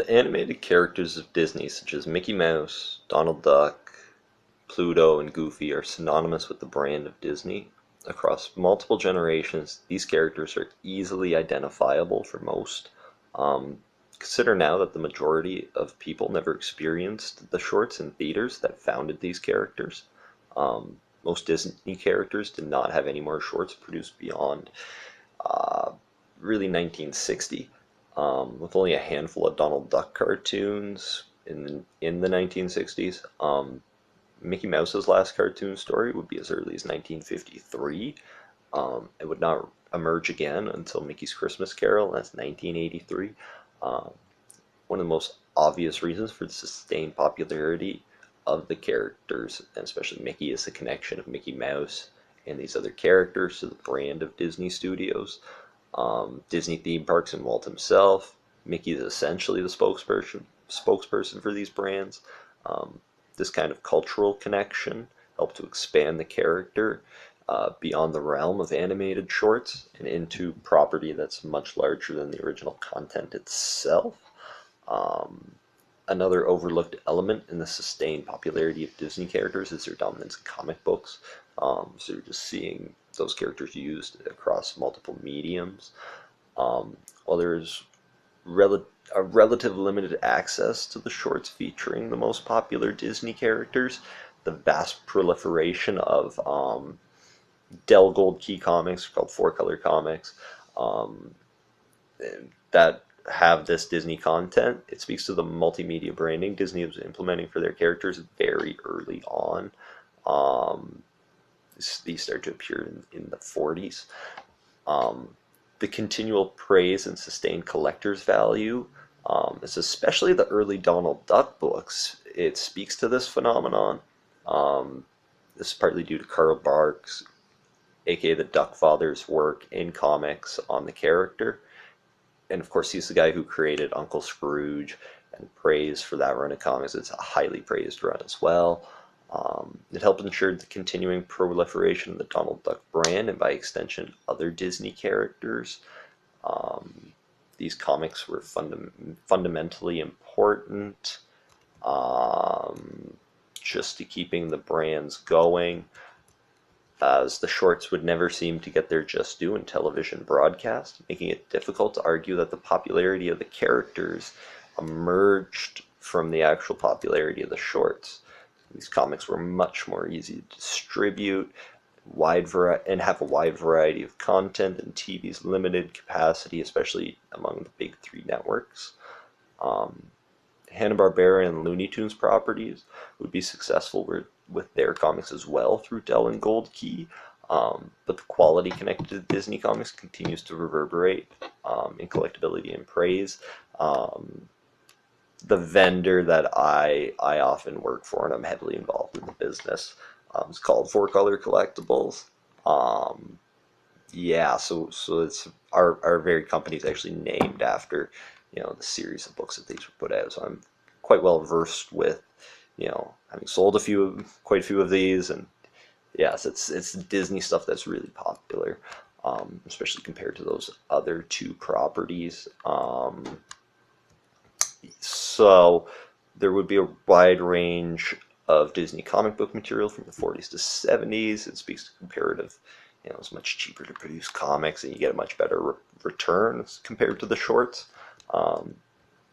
The animated characters of Disney, such as Mickey Mouse, Donald Duck, Pluto, and Goofy, are synonymous with the brand of Disney. Across multiple generations, these characters are easily identifiable for most. Consider now that the majority of people never experienced the shorts in theaters that founded these characters. Most Disney characters did not have any more shorts produced beyond uh, really 1960, with only a handful of Donald Duck cartoons in the 1960s. Mickey Mouse's last cartoon story would be as early as 1953. It would not emerge again until Mickey's Christmas Carol, and that's 1983. Um, One of the most obvious reasons for the sustained popularity of the characters, and especially Mickey, is the connection of Mickey Mouse and these other characters to the brand of Disney Studios. Disney theme parks and Walt himself. Mickey is essentially the spokesperson for these brands. Um, this kind of cultural connection helped to expand the character beyond the realm of animated shorts and into property that's much larger than the original content itself. Um, Another overlooked element in the sustained popularity of Disney characters is their dominance in comic books. So you're just seeing those characters used across multiple mediums. While there's a relative limited access to the shorts featuring the most popular Disney characters, the vast proliferation of Dell Gold Key comics, called Four Color Comics, um, that have this Disney content. It speaks to the multimedia branding Disney was implementing for their characters very early on. Um, these started to appear in the 40s. Um, the continual praise and sustained collector's value is especially the early Donald Duck books. It speaks to this phenomenon. Um, this is partly due to Carl Barks, aka the Duck Father's work in comics on the character. And of course, he's the guy who created Uncle Scrooge, and praise for that run of comics. It's a highly praised run as well. It helped ensure the continuing proliferation of the Donald Duck brand and by extension other Disney characters. Um, these comics were fundamentally important, um, just to keeping the brands going, as the shorts would never seem to get their just due in television broadcast, making it difficult to argue that the popularity of the characters emerged from the actual popularity of the shorts. These comics were much more easy to distribute, and have a wide variety of content than TV's limited capacity, especially among the big three networks. Um, Hanna-Barbera and Looney Tunes properties would be successful with their comics as well through Dell and Gold Key, but the quality connected to Disney comics continues to reverberate in collectability and praise. The vendor that I often work for, and I'm heavily involved in the business, is called Four Color Collectibles. Um, yeah, so it's our very company is actually named after the series of books that these were put out. So I'm quite well versed with having sold quite a few of these, and yes, it's Disney stuff that's really popular, especially compared to those other two properties. So there would be a wide range of Disney comic book material from the 40s to 70s. It speaks to comparative, it's much cheaper to produce comics and you get a much better return compared to the shorts. Um,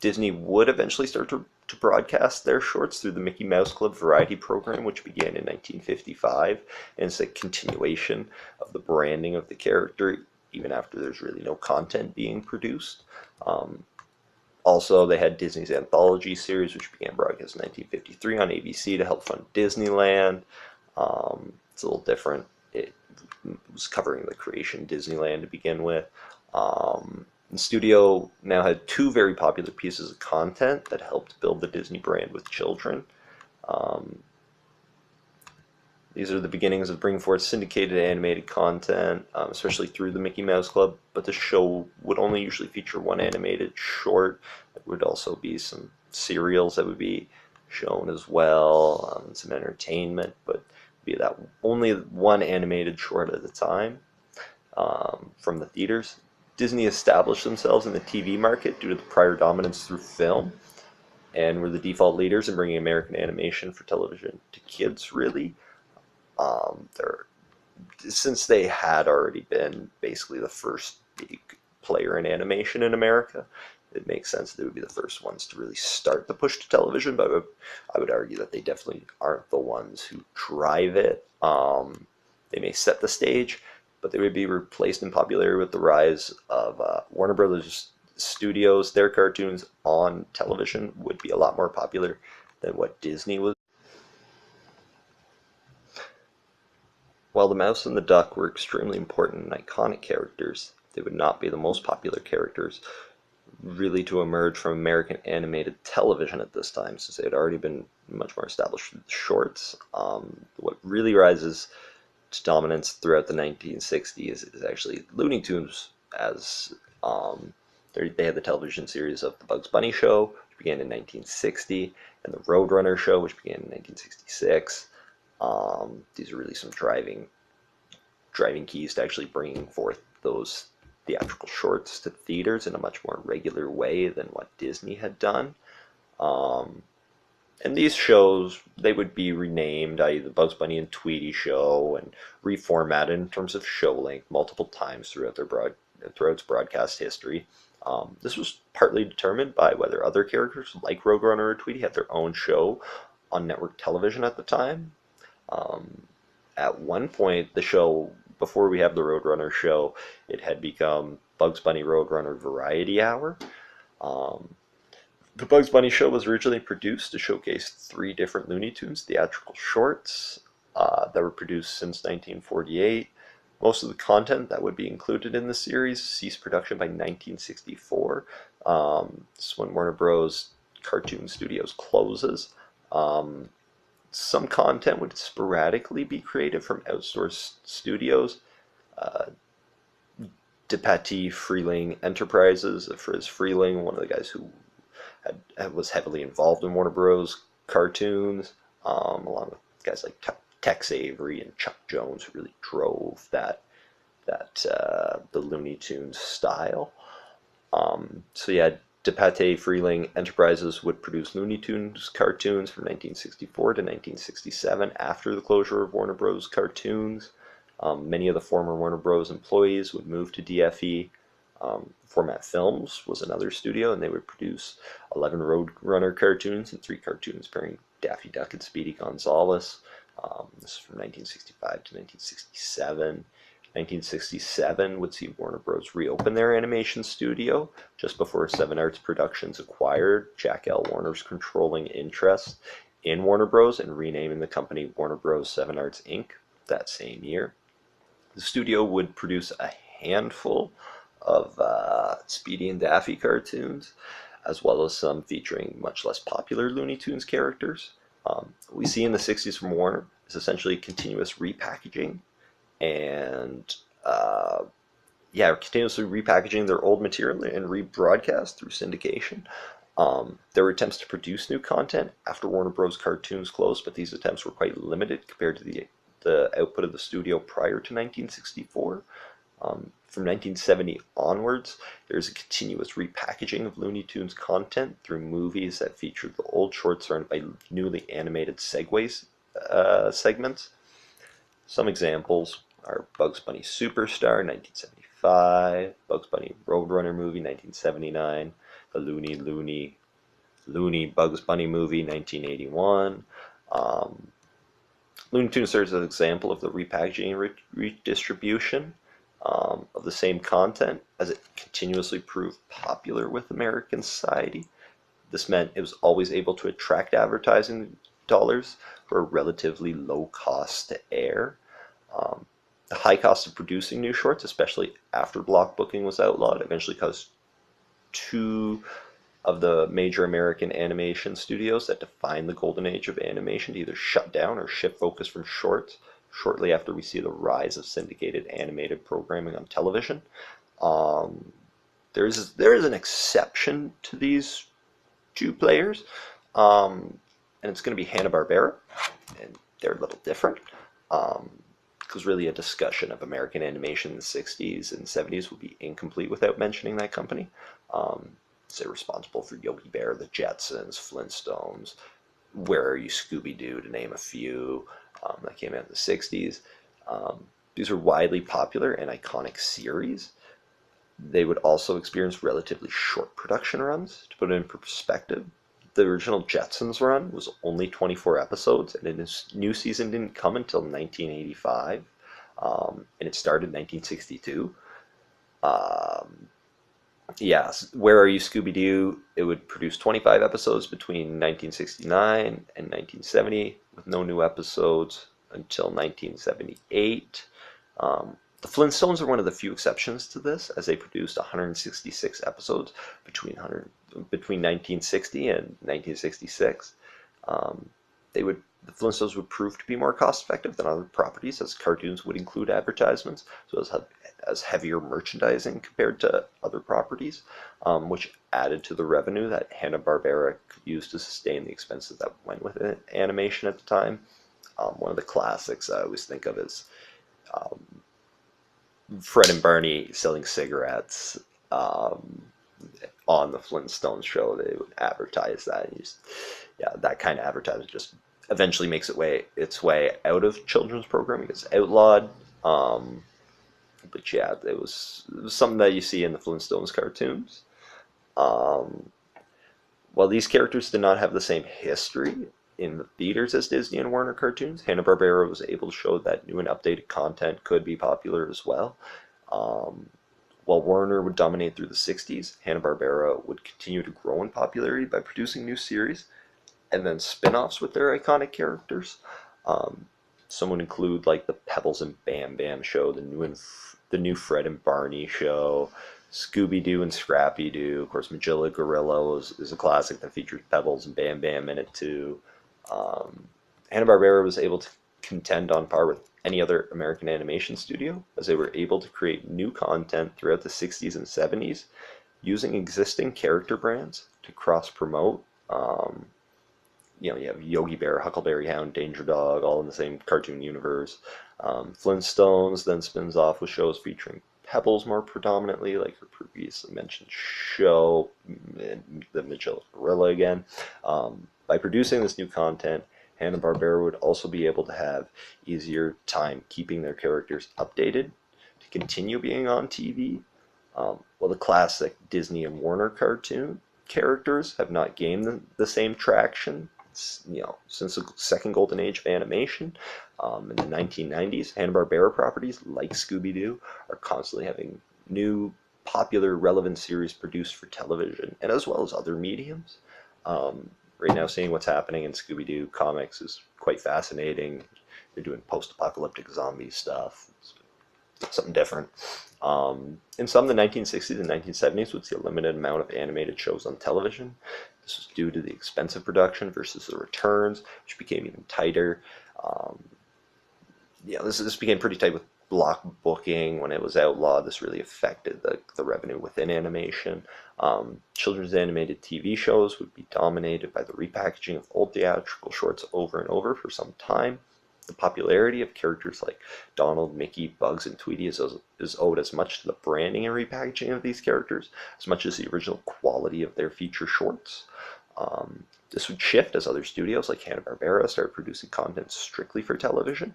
Disney would eventually start to broadcast their shorts through the Mickey Mouse Club variety program, which began in 1955, and it's a continuation of the branding of the character even after there's really no content being produced. Also, they had Disney's anthology series, which began broadcast in 1953 on ABC to help fund Disneyland. It's a little different. It was covering the creation of Disneyland to begin with. The studio now had two very popular pieces of content that helped build the Disney brand with children. Um, These are the beginnings of bringing forth syndicated animated content, especially through the Mickey Mouse Club, but the show would only usually feature one animated short. There would also be some serials that would be shown as well, and some entertainment, but be that only one animated short at a time from the theaters. Disney established themselves in the TV market due to the prior dominance through film, and were the default leaders in bringing American animation for television to kids, really. They're Since they had already been basically the first big player in animation in America, it makes sense that they would be the first ones to really start the push to television. But I would argue that they definitely aren't the ones who drive it. They may set the stage, but they would be replaced in popularity with the rise of Warner Brothers Studios. Their cartoons on television would be a lot more popular than what Disney was. While the mouse and the duck were extremely important and iconic characters, they would not be the most popular characters really to emerge from American animated television at this time, since they had already been much more established with the shorts. What really rises to dominance throughout the 1960s is actually Looney Tunes, as they had the television series of The Bugs Bunny Show, which began in 1960, and The Roadrunner Show, which began in 1966. These are really some driving keys to actually bringing forth those theatrical shorts to theaters in a much more regular way than what Disney had done. And these shows, they would be renamed, i.e. the Bugs Bunny and Tweety Show, and reformatted in terms of show length multiple times throughout its broadcast history. This was partly determined by whether other characters like Roadrunner or Tweety had their own show on network television at the time. At one point, the show, before we have the Roadrunner show, it had become Bugs Bunny Roadrunner Variety Hour. The Bugs Bunny show was originally produced to showcase 3 different Looney Tunes theatrical shorts that were produced since 1948. Most of the content that would be included in the series ceased production by 1964. This is when Warner Bros. Cartoon Studios closes. Some content would sporadically be created from outsourced studios. DePatie Freeling Enterprises, Frizz Freeling, one of the guys who was heavily involved in Warner Bros. Cartoons, along with guys like Tex Avery and Chuck Jones, who really drove the Looney Tunes style. So yeah, DePatie Freeling Enterprises would produce Looney Tunes cartoons from 1964 to 1967 after the closure of Warner Bros. Cartoons. Many of the former Warner Bros. Employees would move to DFE. Format Films was another studio, and they would produce 11 Roadrunner cartoons and 3 cartoons pairing Daffy Duck and Speedy Gonzales. This is from 1965 to 1967. 1967 would see Warner Bros. Reopen their animation studio just before Seven Arts Productions acquired Jack L. Warner's controlling interest in Warner Bros. And renaming the company Warner Bros. Seven Arts Inc. that same year. The studio would produce a handful of Speedy and Daffy cartoons, as well as some featuring much less popular Looney Tunes characters. What we see in the 60s from Warner is essentially continuous repackaging and continuously repackaging their old material and rebroadcast through syndication. There were attempts to produce new content after Warner Bros. Cartoons closed, but these attempts were quite limited compared to the output of the studio prior to 1964. From 1970 onwards, there's a continuous repackaging of Looney Tunes content through movies that featured the old shorts surrounded by newly animated segments. Some examples are Bugs Bunny Superstar, 1975, Bugs Bunny Roadrunner movie, 1979, the Looney Bugs Bunny movie, 1981. Looney Tunes serves as an example of the repackaging and redistribution of the same content as it continuously proved popular with American society. This meant it was always able to attract advertising dollars for a relatively low cost to air. The high cost of producing new shorts, especially after block booking was outlawed, eventually caused 2 of the major American animation studios that defined the golden age of animation to either shut down or shift focus from shorts shortly after we see the rise of syndicated animated programming on television. There is an exception to these 2 players, and it's going to be Hanna-Barbera, and they're a little different. because really a discussion of American animation in the 60s and 70s would be incomplete without mentioning that company. They're responsible for Yogi Bear, the Jetsons, Flintstones, Where Are You, Scooby-Doo, to name a few, that came out in the 60s. These are widely popular and iconic series. They would also experience relatively short production runs. To put it in perspective, the original Jetsons run was only 24 episodes, and its new season didn't come until 1985, and it started in 1962. Um, yeah, Where Are You, Scooby-Doo? It would produce 25 episodes between 1969 and 1970, with no new episodes until 1978. The Flintstones are one of the few exceptions to this, as they produced 166 episodes between 1960 and 1966. Um, the Flintstones would prove to be more cost-effective than other properties, as cartoons would include advertisements, so as heavier merchandising compared to other properties, which added to the revenue that Hanna-Barbera could use to sustain the expenses that went with animation at the time. One of the classics I always think of is um, Fred and Barney selling cigarettes on the Flintstones show. They would advertise that. And yeah, that kind of advertising just eventually makes its way out of children's programming. It's outlawed. But yeah, it was something that you see in the Flintstones cartoons. Um, while these characters did not have the same history in the theaters as Disney and Warner cartoons, Hanna-Barbera was able to show that new and updated content could be popular as well. Um, while Warner would dominate through the 60s, Hanna-Barbera would continue to grow in popularity by producing new series and then spin-offs with their iconic characters. Um, some would include like the Pebbles and Bam Bam show, the new Fred and Barney show, Scooby-Doo and Scrappy-Doo. Of course, Magilla Gorilla is a classic that features Pebbles and Bam Bam in it too. Um, Hanna-Barbera was able to contend on par with any other American animation studio, as they were able to create new content throughout the 60s and 70s using existing character brands to cross-promote. You have Yogi Bear, Huckleberry Hound, Danger Dog, all in the same cartoon universe. Flintstones then spins off with shows featuring Pebbles more predominantly, like her previously mentioned show, the Magilla Gorilla again. By producing this new content, Hanna-Barbera would also be able to have easier time keeping their characters updated to continue being on TV. While the classic Disney and Warner cartoon characters have not gained the same traction since the second golden age of animation. In the 1990s, Hanna-Barbera properties like Scooby-Doo are constantly having new, popular, relevant series produced for television, and as well as other mediums. Right now, seeing what's happening in Scooby-Doo comics is quite fascinating. They're doing post-apocalyptic zombie stuff. It's something different. In some of the 1960s and 1970s would see a limited amount of animated shows on television. This was due to the expensive production versus the returns, which became even tighter. This became pretty tight with block booking when it was outlawed. This really affected the revenue within animation. Children's animated TV shows would be dominated by the repackaging of old theatrical shorts over and over for some time. The popularity of characters like Donald, Mickey, Bugs, and Tweety is owed as much to the branding and repackaging of these characters as much as the original quality of their feature shorts. This would shift as other studios like Hanna-Barbera started producing content strictly for television.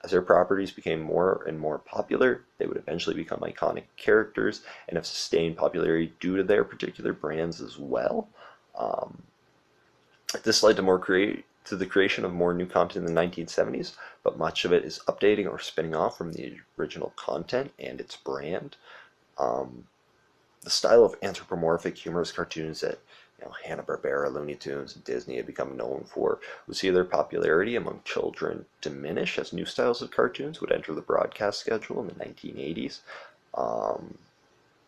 As their properties became more and more popular, they would eventually become iconic characters and have sustained popularity due to their particular brands as well. This led to the creation of more new content in the 1970s, but much of it is updating or spinning off from the original content and its brand. The style of anthropomorphic humorous cartoons that Hanna-Barbera, Looney Tunes, and Disney had become known for would see their popularity among children diminish as new styles of cartoons would enter the broadcast schedule in the 1980s.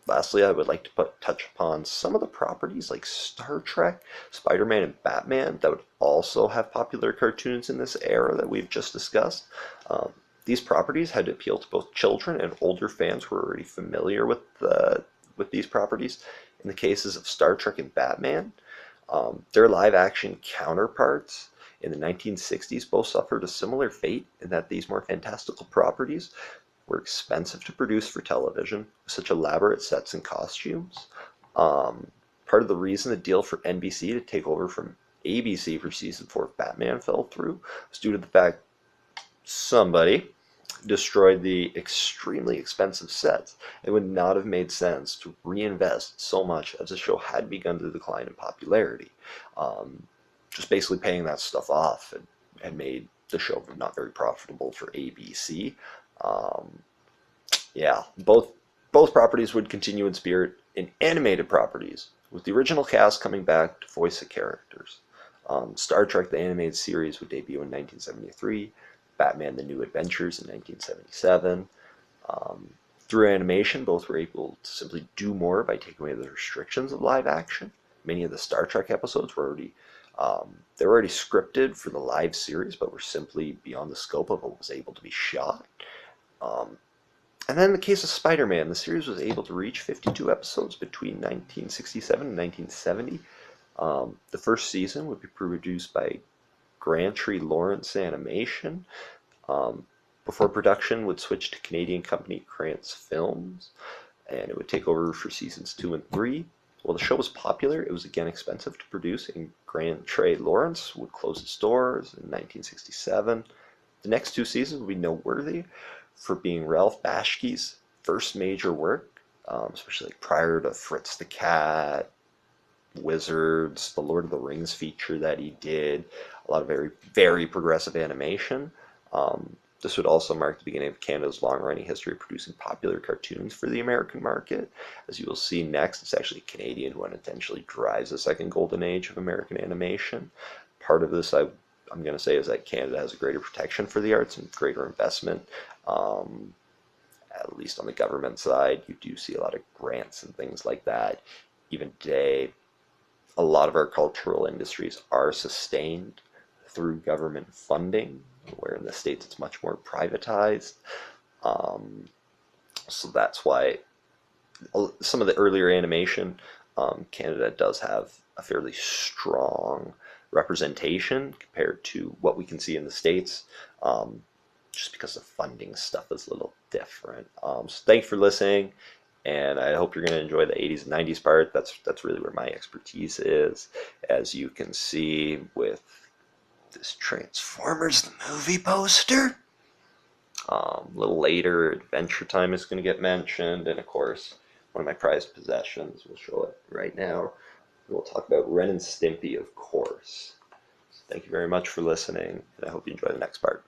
Lastly, I would like to touch upon some of the properties like Star Trek, Spider-Man, and Batman that would also have popular cartoons in this era that we've just discussed. These properties had to appeal to both children and older fans who were already familiar with these properties. In the cases of Star Trek and Batman, their live-action counterparts In the 1960s, both suffered a similar fate in that these more fantastical properties were expensive to produce for television, with such elaborate sets and costumes. Part of the reason the deal for NBC to take over from ABC for season 4 of Batman fell through was due to the fact somebody destroyed the extremely expensive sets. It would not have made sense to reinvest so much as the show had begun to decline in popularity. Just basically paying that stuff off had made the show not very profitable for ABC. Yeah, both properties would continue in spirit in animated properties, with the original cast coming back to voice the characters. Star Trek the Animated Series would debut in 1973, Batman the New Adventures in 1977. Through animation, both were able to simply do more by taking away the restrictions of live action. Many of the Star Trek episodes were already scripted for the live series, but were simply beyond the scope of what was able to be shot. And then in the case of Spider-Man, the series was able to reach 52 episodes between 1967 and 1970. The first season would be produced by Grantry Lawrence Animation, before production would switch to Canadian company Krantz Films, and it would take over for seasons 2 and 3. While the show was popular, it was again expensive to produce, and Grantry Lawrence would close its doors in 1967. The next 2 seasons would be noteworthy for being Ralph Bakshi's first major work, especially like prior to Fritz the Cat, Wizards, the Lord of the Rings feature that he did, a lot of very, very progressive animation. This would also mark the beginning of Canada's long-running history of producing popular cartoons for the American market. As you will see next, it's actually a Canadian who unintentionally drives the second golden age of American animation. Part of this, I'm going to say, is that Canada has a greater protection for the arts and greater investment. At least on the government side, you do see a lot of grants and things like that. Even today, a lot of our cultural industries are sustained through government funding, where in the States it's much more privatized. So that's why some of the earlier animation, Canada does have a fairly strong representation compared to what we can see in the States, just because the funding stuff is a little different. So thanks for listening, and I hope you're going to enjoy the 80s and 90s part. That's really where my expertise is, as you can see with this Transformers the movie poster. A little later, Adventure Time is going to get mentioned, and of course, one of my prized possessions. We'll show it right now. We'll talk about Ren and Stimpy, of course. Thank you very much for listening, and I hope you enjoy the next part.